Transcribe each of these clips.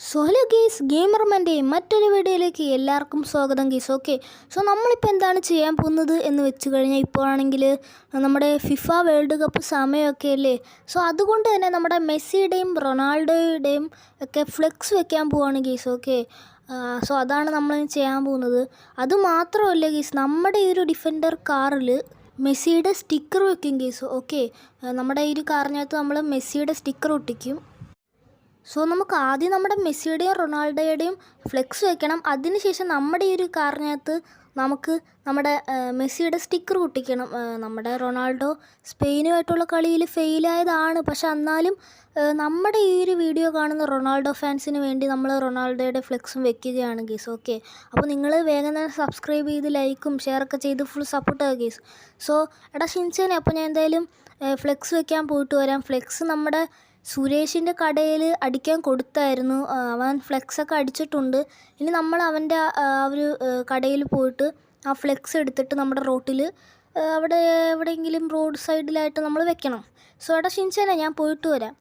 So hello ഗീസ് ഗെയിമർമാൻ്റെ മറ്റൊരു വീഡിയോയിലേക്ക് എല്ലാവർക്കും സ്വാഗതം ഗീസ്. ഓക്കെ, സോ നമ്മളിപ്പോൾ എന്താണ് ചെയ്യാൻ പോകുന്നത് എന്ന് വെച്ച് കഴിഞ്ഞാൽ ഇപ്പോഴാണെങ്കിൽ നമ്മുടെ ഫിഫ വേൾഡ് കപ്പ് സമയമൊക്കെ അല്ലേ. സോ അതുകൊണ്ട് തന്നെ നമ്മുടെ മെസ്സിയുടെയും റൊണാൾഡോയുടെയും ഒക്കെ ഫ്ലെക്സ് വെക്കാൻ പോവാണ് ഗീസ്. ഓക്കെ, സോ അതാണ് നമ്മൾ ചെയ്യാൻ പോകുന്നത്. അതുമാത്രമല്ല ഗീസ്, നമ്മുടെ ഈ ഒരു ഡിഫൻഡർ കാറിൽ മെസ്സിയുടെ സ്റ്റിക്കർ വെക്കും ഗീസ്. ഓക്കെ, നമ്മുടെ ഈ ഒരു കാറിനകത്ത് നമ്മൾ മെസ്സിയുടെ സ്റ്റിക്കർ ഒട്ടിക്കും. സോ നമുക്ക് ആദ്യം നമ്മുടെ മെസ്സിയുടെയും റൊണാൾഡോയുടെയും ഫ്ലെക്സ് വെക്കണം. അതിനുശേഷം നമ്മുടെ ഈ ഒരു കാറിനകത്ത് നമുക്ക് നമ്മുടെ മെസ്സിയുടെ സ്റ്റിക്കർ ഒട്ടിക്കണം. നമ്മുടെ റൊണാൾഡോ സ്പെയിനുമായിട്ടുള്ള കളിയിൽ ഫെയിലായതാണ്, പക്ഷെ എന്നാലും നമ്മുടെ ഈ ഒരു വീഡിയോ കാണുന്ന റൊണാൾഡോ ഫാൻസിന് വേണ്ടി നമ്മൾ റൊണാൾഡോയുടെ ഫ്ലെക്സും വെക്കുകയാണ് ഗീസ്. ഓക്കെ, അപ്പോൾ നിങ്ങൾ വേഗം തന്നെ സബ്സ്ക്രൈബ് ചെയ്ത് ലൈക്കും ഷെയറൊക്കെ ചെയ്ത് ഫുൾ സപ്പോർട്ട് ആകുക ഗീസ്. സോ എടാ ഷിൻചാനെ, അപ്പോൾ ഞാൻ എന്തായാലും ഫ്ലെക്സ് വെക്കാൻ പോയിട്ട് വരാം. ഫ്ലെക്സ് നമ്മുടെ സുരേഷിൻ്റെ കടയിൽ അടിക്കാൻ കൊടുത്തായിരുന്നു. അവൻ ഫ്ലെക്സൊക്കെ അടിച്ചിട്ടുണ്ട്. ഇനി നമ്മൾ അവൻ്റെ ആ ഒരു കടയിൽ പോയിട്ട് ആ ഫ്ലെക്സ് എടുത്തിട്ട് നമ്മുടെ റോട്ടിൽ അവിടെ എവിടെയെങ്കിലും റോഡ് സൈഡിലായിട്ട് നമ്മൾ വെക്കണം. സോ എടാ ഷിൻചാനെ, ഞാൻ പോയിട്ട് വരാം.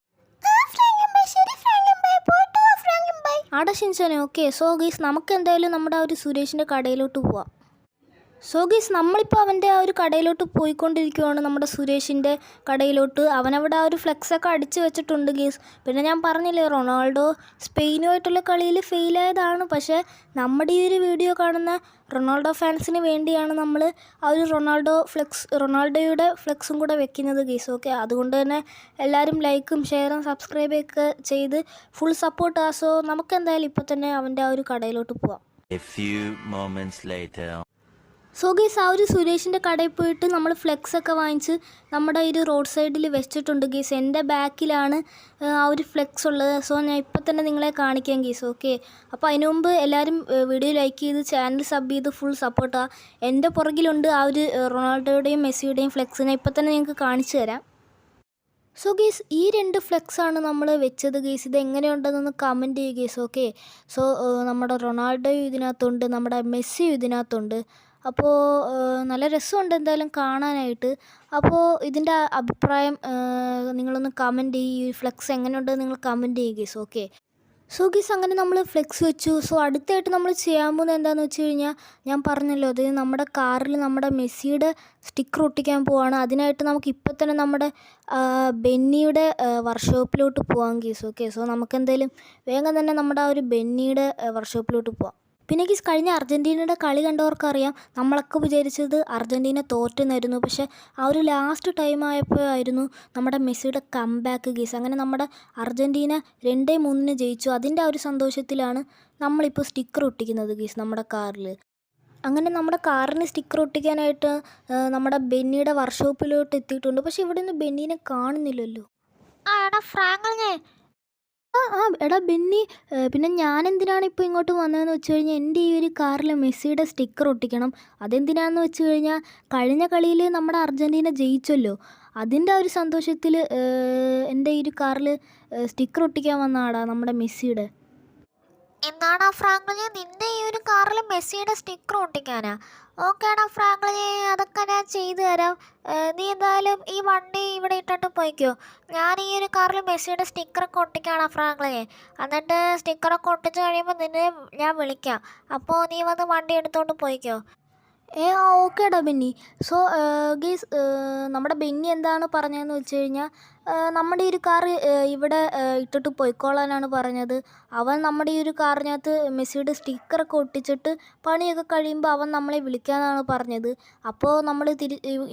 ആടാ ഷിൻചാനെ. ഓക്കെ, സോ ഗീസ് നമുക്ക് എന്തായാലും നമ്മുടെ ആ ഒരു സുരേഷിൻ്റെ കടയിലോട്ട് പോവാം. സോ ഗീസ് നമ്മളിപ്പോൾ അവൻ്റെ ആ ഒരു കടയിലോട്ട് പോയിക്കൊണ്ടിരിക്കുകയാണ്, നമ്മുടെ സുരേഷിൻ്റെ കടയിലോട്ട്. അവനവിടെ ആ ഒരു ഫ്ലെക്സൊക്കെ അടിച്ച് വെച്ചിട്ടുണ്ട് ഗീസ്. പിന്നെ ഞാൻ പറഞ്ഞില്ലേ, റൊണാൾഡോ സ്പെയിനുമായിട്ടുള്ള കളിയിൽ ഫെയിലായതാണ്, പക്ഷേ നമ്മുടെ ഈ ഒരു വീഡിയോ കാണുന്ന റൊണാൾഡോ ഫാൻസിന് വേണ്ടിയാണ് നമ്മൾ ആ ഒരു റൊണാൾഡോയുടെ ഫ്ലെക്സും കൂടെ വെക്കുന്നത് ഗീസ്. ഓക്കെ, അതുകൊണ്ട് തന്നെ എല്ലാവരും ലൈക്കും ഷെയറും സബ്സ്ക്രൈബൊക്കെ ചെയ്ത് ഫുൾ സപ്പോർട്ട് ആ. സോ നമുക്ക് എന്തായാലും ഇപ്പോൾ തന്നെ അവൻ്റെ ആ ഒരു കടയിലോട്ട് പോവാം. സോ ഗീസ് ആ ഒരു സുരേഷിൻ്റെ കടയിൽ പോയിട്ട് നമ്മൾ ഫ്ലെക്സൊക്കെ വാങ്ങിച്ച് നമ്മുടെ ഒരു റോഡ് സൈഡിൽ വെച്ചിട്ടുണ്ട് ഗീസ്. എൻ്റെ ബാക്കിലാണ് ആ ഒരു ഫ്ലെക്സ് ഉള്ളത്. സോ ഞാൻ ഇപ്പം തന്നെ നിങ്ങളെ കാണിക്കാം ഗീസ്. ഓക്കെ, അപ്പോൾ അതിനു മുമ്പ് എല്ലാവരും വീഡിയോ ലൈക്ക് ചെയ്ത് ചാനൽ സബ് ചെയ്ത് ഫുൾ സപ്പോർട്ടാണ്. എൻ്റെ പുറകിലുണ്ട് ആ ഒരു റൊണാൾഡോയുടെയും മെസ്സിയുടെയും ഫ്ലെക്സ്. ഞാൻ ഇപ്പം തന്നെ നിങ്ങൾക്ക് കാണിച്ചു തരാം. സോ ഗീസ് ഈ രണ്ട് ഫ്ലെക്സാണ് നമ്മൾ വെച്ചത് ഗീസ്. ഇത് എങ്ങനെയുണ്ടെന്നൊന്ന് കമൻറ്റ് ചെയ്യുക ഗീസ്. ഓക്കെ, സോ നമ്മുടെ റൊണാൾഡോയും ഇതിനകത്തുണ്ട്, നമ്മുടെ മെസ്സിയും ഇതിനകത്തുണ്ട്. അപ്പോൾ നല്ല രസമുണ്ട് എന്തായാലും കാണാനായിട്ട്. അപ്പോൾ ഇതിൻ്റെ അഭിപ്രായം നിങ്ങളൊന്ന് കമൻറ്റ് ചെയ്യ്. ഈ ഫ്ലെക്സ് എങ്ങനെയുണ്ടെന്ന് നിങ്ങൾ കമൻറ്റ് ചെയ്യുക ഗീസ്. ഓക്കെ, സോ ഗീസ് അങ്ങനെ നമ്മൾ ഫ്ലെക്സ് വെച്ചു. സോ അടുത്തായിട്ട് നമ്മൾ ചെയ്യാൻ പോകുന്നത് എന്താണെന്ന് വെച്ച് കഴിഞ്ഞാൽ, ഞാൻ പറഞ്ഞല്ലോ, അത് നമ്മുടെ കാറിൽ നമ്മുടെ മെസ്സിയുടെ സ്റ്റിക്കർ ഒട്ടിക്കാൻ പോവാണ്. അതിനായിട്ട് നമുക്ക് ഇപ്പം തന്നെ നമ്മുടെ ബെന്നിയുടെ വർക്ക്ഷോപ്പിലോട്ട് പോകാം ഗീസ്. ഓക്കെ, സോ നമുക്ക് എന്തായാലും വേഗം തന്നെ നമ്മുടെ ആ ഒരു ബെന്നിയുടെ വർക്ക്ഷോപ്പിലോട്ട് പോവാം. പിന്നെ ഗീസ് കഴിഞ്ഞ അർജൻറ്റീനയുടെ കളി കണ്ടവർക്കറിയാം, നമ്മളൊക്കെ വിചാരിച്ചത് അർജൻറ്റീന തോറ്റെന്നായിരുന്നു. പക്ഷേ ആ ഒരു ലാസ്റ്റ് ടൈം ആയപ്പോഴായിരുന്നു നമ്മുടെ മെസ്സിയുടെ കംബാക്ക് ഗീസ്. അങ്ങനെ നമ്മുടെ അർജൻറ്റീന 2-3 ജയിച്ചു. അതിൻ്റെ ആ ഒരു സന്തോഷത്തിലാണ് നമ്മളിപ്പോൾ സ്റ്റിക്കർ ഒട്ടിക്കുന്നത് ഗീസ് നമ്മുടെ കാറിൽ. അങ്ങനെ നമ്മുടെ കാറിന് സ്റ്റിക്കർ ഒട്ടിക്കാനായിട്ട് നമ്മുടെ ബെന്നിയുടെ വർക്ക്ഷോപ്പിലോട്ട് എത്തിയിട്ടുണ്ട്. പക്ഷേ ഇവിടെ നിന്ന് ബെന്നീനെ കാണുന്നില്ലല്ലോ. എടാ ബെന്നി, പിന്നെ ഞാനെന്തിനാണ് ഇപ്പോൾ ഇങ്ങോട്ട് വന്നതെന്ന് വെച്ച് കഴിഞ്ഞാൽ, എൻ്റെ ഈ ഒരു കാറിൽ മെസ്സിയുടെ സ്റ്റിക്കർ ഒട്ടിക്കണം. അതെന്തിനാണെന്ന് വെച്ച് കഴിഞ്ഞാൽ, കഴിഞ്ഞ കളിയിൽ നമ്മുടെ അർജൻറ്റീന ജയിച്ചല്ലോ. അതിൻ്റെ ആ ഒരു സന്തോഷത്തിൽ എൻ്റെ ഈ ഒരു കാറിൽ സ്റ്റിക്കർ ഒട്ടിക്കാൻ വന്നതാടാ നമ്മുടെ മെസ്സിയുടെ. എന്നാടാ ഫ്രാങ്ക്ലിനെ, നിന്റെ ഈ ഒരു കാറിൽ മെസ്സിയുടെ സ്റ്റിക്കർ ഒട്ടിക്കാനാ? ഓക്കേടാ ഫ്രാങ്ക്ലിനെ, അതൊക്കെ ഞാൻ ചെയ്തു തരാം. നീ എന്തായാലും ഈ വണ്ടി ഇവിടെ ഇട്ടിട്ട് പോയിക്കോ. ഞാൻ ഈ ഒരു കാറിൽ മെസ്സിയുടെ സ്റ്റിക്കറൊക്കെ ഒട്ടിക്കാടാ ഫ്രാങ്ക്ലിനെ. എന്നിട്ട് സ്റ്റിക്കറൊക്കെ ഒട്ടിച്ച് കഴിയുമ്പോൾ നിന്നെ ഞാൻ വിളിക്കാം. അപ്പോൾ നീ വന്ന് വണ്ടി എടുത്തോണ്ട് പോയിക്കോ. ഓക്കേടാ ബെന്നി. സോ ഗീസ് നമ്മുടെ ബെന്നി എന്താണ് പറഞ്ഞതെന്ന് വെച്ച് കഴിഞ്ഞാൽ, നമ്മുടെ ഈ ഒരു കാറ് ഇവിടെ ഇട്ടിട്ട് പോയിക്കോളാനാണ് പറഞ്ഞത്. അവൻ നമ്മുടെ ഈ ഒരു കാറിനകത്ത് മെസ്സിയുടെ സ്റ്റിക്കറൊക്കെ ഒട്ടിച്ചിട്ട് പണിയൊക്കെ കഴിയുമ്പോൾ അവൻ നമ്മളെ വിളിക്കാമെന്നാണ് പറഞ്ഞത്. അപ്പോൾ നമ്മൾ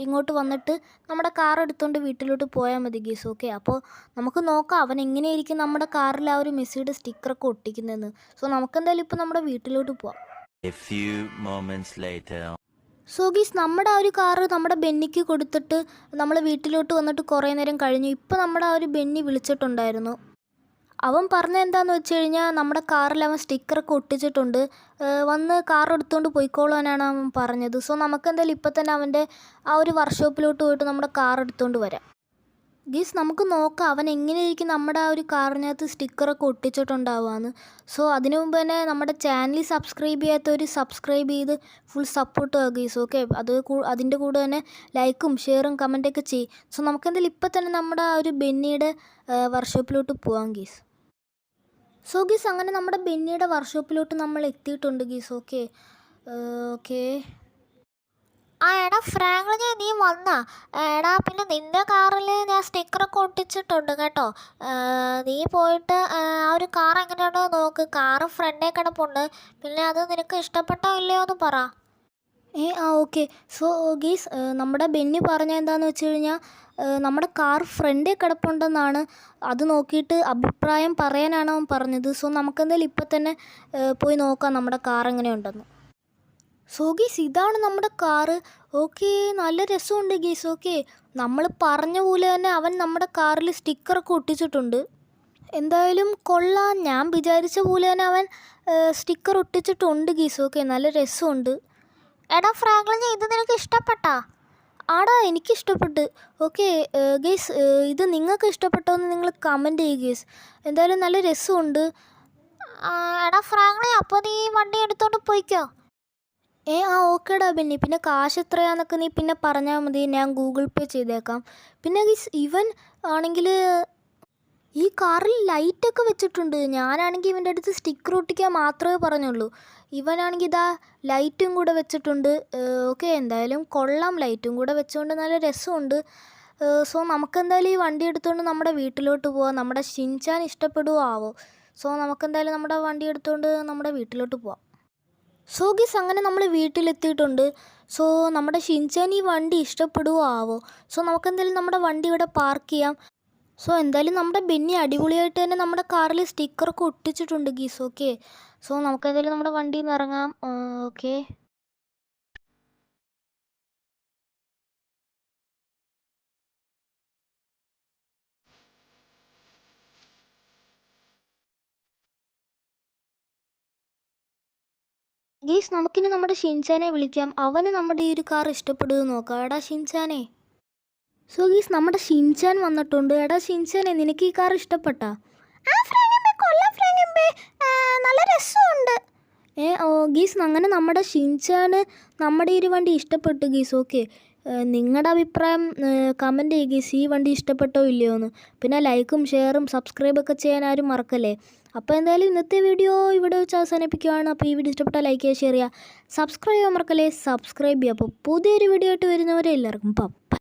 ഇങ്ങോട്ട് വന്നിട്ട് നമ്മുടെ കാർ എടുത്തുകൊണ്ട് വീട്ടിലോട്ട് പോയാൽ മതി ഗീസ്. ഓക്കെ, അപ്പോൾ നമുക്ക് നോക്കാം അവൻ എങ്ങനെയായിരിക്കും നമ്മുടെ കാറിൽ ആ ഒരു മെസ്സിയുടെ സ്റ്റിക്കറൊക്കെ ഒട്ടിക്കുന്നതെന്ന്. സോ നമുക്കെന്തായാലും ഇപ്പോൾ നമ്മുടെ വീട്ടിലോട്ട് പോവാം. സോ ഗീസ് നമ്മുടെ ആ ഒരു കാറ് നമ്മുടെ ബെന്നിക്ക് കൊടുത്തിട്ട് നമ്മൾ വീട്ടിലോട്ട് വന്നിട്ട് കുറേ നേരം കഴിഞ്ഞു. ഇപ്പോൾ നമ്മുടെ ആ ഒരു ബെന്നി വിളിച്ചിട്ടുണ്ടായിരുന്നു. അവൻ പറഞ്ഞത് എന്താണെന്ന് വെച്ച് കഴിഞ്ഞാൽ, നമ്മുടെ കാറിൽ അവൻ സ്റ്റിക്കറൊക്കെ ഒട്ടിച്ചിട്ടുണ്ട്, വന്ന് കാർ എടുത്തുകൊണ്ട് പോയിക്കോളാനാണ് അവൻ പറഞ്ഞത്. സോ നമുക്കെന്തായാലും ഇപ്പം തന്നെ അവൻ്റെ ആ ഒരു വർക്ക്ഷോപ്പിലോട്ട് പോയിട്ട് നമ്മുടെ കാർ എടുത്തുകൊണ്ട് വരാം. ഗീസ് നമുക്ക് നോക്കാം അവൻ എങ്ങനെയായിരിക്കും നമ്മുടെ ആ ഒരു കാറിനകത്ത് സ്റ്റിക്കറൊക്കെ ഒട്ടിച്ചിട്ടുണ്ടാവുകയെന്ന്. സോ അതിനു മുമ്പ് തന്നെ നമ്മുടെ ചാനൽ സബ്സ്ക്രൈബ് ചെയ്യാത്തവർ സബ്സ്ക്രൈബ് ചെയ്ത് ഫുൾ സപ്പോർട്ട് ആകുക ഗീസ്. ഓക്കെ, അതിൻ്റെ കൂടെ തന്നെ ലൈക്കും ഷെയറും കമൻറ്റൊക്കെ ചെയ്യും. സോ നമുക്കെന്തായാലും ഇപ്പം തന്നെ നമ്മുടെ ആ ഒരു ബെന്നിയുടെ വർക്ക്ഷോപ്പിലോട്ട് പോകാം ഗീസ്. സോ ഗീസ് അങ്ങനെ നമ്മുടെ ബെന്നിയുടെ വർക്ക്ഷോപ്പിലോട്ട് നമ്മൾ എത്തിയിട്ടുണ്ട് ഗീസ്. Okay okay. എടാ ഫ്രാങ്ക്ലിനെ നീ വന്നാ? എടാ പിന്നെ നിൻ്റെ കാറിൽ ഞാൻ സ്റ്റിക്കറൊക്കെ ഒട്ടിച്ചിട്ടുണ്ട് കേട്ടോ. നീ പോയിട്ട് ആ ഒരു കാർ എങ്ങനെയുണ്ടോ നോക്ക്. കാറ് ഫ്രണ്ടേ കിടപ്പുണ്ട്. പിന്നെ അത് നിനക്ക് ഇഷ്ടപ്പെട്ടോ ഇല്ലയോ എന്ന് പറ. ഓക്കെ. സോ ഗീസ് നമ്മുടെ ബെന്നി പറഞ്ഞ എന്താണെന്ന് വെച്ച് കഴിഞ്ഞാൽ നമ്മുടെ കാർ ഫ്രണ്ടേ കിടപ്പുണ്ടെന്നാണ്. അത് നോക്കിയിട്ട് അഭിപ്രായം പറയാനാണ് അവൻ പറഞ്ഞത്. സോ നമുക്കെന്തായാലും ഇപ്പം തന്നെ പോയി നോക്കാം നമ്മുടെ കാർ എങ്ങനെയുണ്ടെന്ന്. സോ ഗീസ് ഇതാണ് നമ്മുടെ കാറ്. ഓക്കെ, നല്ല രസമുണ്ട് ഗീസ്. ഓക്കെ, നമ്മൾ പറഞ്ഞ പോലെ തന്നെ അവൻ നമ്മുടെ കാറിൽ സ്റ്റിക്കറൊക്കെ ഒട്ടിച്ചിട്ടുണ്ട്. എന്തായാലും കൊള്ളാം. ഞാൻ വിചാരിച്ച പോലെ തന്നെ അവൻ സ്റ്റിക്കർ ഒട്ടിച്ചിട്ടുണ്ട് ഗീസ്. ഓക്കെ, നല്ല രസമുണ്ട്. എടാ ഫ്രാങ്ക്ലിനെ ഇത് നിനക്ക് ഇഷ്ടപ്പെട്ടാ? ആടാ, എനിക്കിഷ്ടപ്പെട്ട്. ഓക്കെ ഗീസ്, ഇത് നിങ്ങൾക്ക് ഇഷ്ടപ്പെട്ടോ എന്ന് നിങ്ങൾ കമൻറ്റ് ചെയ്യുക ഗീസ്. എന്തായാലും നല്ല രസമുണ്ട്. എടാ ഫ്രാങ്ക്ലിൻ അപ്പോൾ നീ വണ്ടി എടുത്തോണ്ട് പോയിക്കോ. ഓക്കേടാ ബെന്നി. പിന്നെ കാശ് എത്രയാന്നൊക്കെ നീ പിന്നെ പറഞ്ഞാൽ മതി, ഞാൻ ഗൂഗിൾ പേ ചെയ്തേക്കാം. പിന്നെ ഗീസ് ഇവൻ ആണെങ്കിൽ ഈ കാറിൽ ലൈറ്റൊക്കെ വെച്ചിട്ടുണ്ട്. ഞാനാണെങ്കിൽ ഇവൻ്റെ അടുത്ത് സ്റ്റിക്കർ ഒട്ടിക്കാൻ മാത്രമേ പറഞ്ഞുള്ളൂ. ഇവനാണെങ്കിൽ ഇതാ ലൈറ്റും കൂടെ വെച്ചിട്ടുണ്ട്. ഓക്കെ, എന്തായാലും കൊള്ളാം. ലൈറ്റും കൂടെ വെച്ചുകൊണ്ട് നല്ല രസമുണ്ട്. സോ നമുക്കെന്തായാലും ഈ വണ്ടി എടുത്തുകൊണ്ട് നമ്മുടെ വീട്ടിലോട്ട് പോവാം. നമ്മുടെ ഷിൻചാൻ ഇഷ്ടപ്പെടുവോ ആവോ. സോ നമുക്കെന്തായാലും നമ്മുടെ വണ്ടി എടുത്തുകൊണ്ട് നമ്മുടെ വീട്ടിലോട്ട് പോവാം. സോ ഗീസ് അങ്ങനെ നമ്മൾ വീട്ടിലെത്തിയിട്ടുണ്ട്. സോ നമ്മുടെ ഷിൻചാൻ ഈ വണ്ടി ഇഷ്ടപ്പെടുവോ ആവോ. സോ നമുക്കെന്തായാലും നമ്മുടെ വണ്ടി ഇവിടെ പാർക്ക് ചെയ്യാം. സോ എന്തായാലും നമ്മുടെ ബെന്നി അടിപൊളിയായിട്ട് തന്നെ നമ്മുടെ കാറിൽ സ്റ്റിക്കറൊക്കെ ഒട്ടിച്ചിട്ടുണ്ട് ഗീസ്. ഓക്കെ, സോ നമുക്കെന്തായാലും നമ്മുടെ വണ്ടിയിൽ നിന്ന് ഇറങ്ങാം. ഓക്കെ. ഗീസ് നമുക്കിനി നമ്മുടെ ഷിൻചാനെ വിളിക്കാം. അവന് നമ്മുടെ ഈ ഒരു കാർ ഇഷ്ടപ്പെടുമെന്ന് നോക്കാം. എടാ ഷിൻചാനെ. സോ ഗീസ് നമ്മുടെ ഷിൻചാൻ വന്നിട്ടുണ്ട്. എടാ ഷിൻചാനെ, നിനക്ക് ഈ കാർ ഇഷ്ടപ്പെട്ടാ? നല്ല രസമുണ്ട്. ഗീസ് അങ്ങനെ നമ്മുടെ ഷിൻചാന് നമ്മുടെ ഈ ഒരു വണ്ടി ഇഷ്ടപ്പെട്ടു ഗീസ്. ഓക്കെ, നിങ്ങളുടെ അഭിപ്രായം കമൻറ്റ് ചെയ്യുക ഗീസ്. ഈ വണ്ടി ഇഷ്ടപ്പെട്ടോ ഇല്ലയോ എന്ന്. പിന്നെ ലൈക്കും ഷെയറും സബ്സ്ക്രൈബൊക്കെ ചെയ്യാൻ ആരും മറക്കല്ലേ. അപ്പോൾ എന്തായാലും ഇന്നത്തെ വീഡിയോ ഇവിടെ വെച്ച് അവസാനിപ്പിക്കുകയാണ്. അപ്പോൾ ഈ വീഡിയോ ഇഷ്ടപ്പെട്ടാൽ ലൈക്ക് ചെയ്യുക, ഷെയർ ചെയ്യുക, സബ്സ്ക്രൈബ് ചെയ്യാൻ മറക്കല്ലേ. സബ്സ്ക്രൈബ് ചെയ്യുക. അപ്പോൾ പുതിയൊരു വീഡിയോ ആയിട്ട് വരുന്നവരെ എല്ലാവർക്കും ബൈ.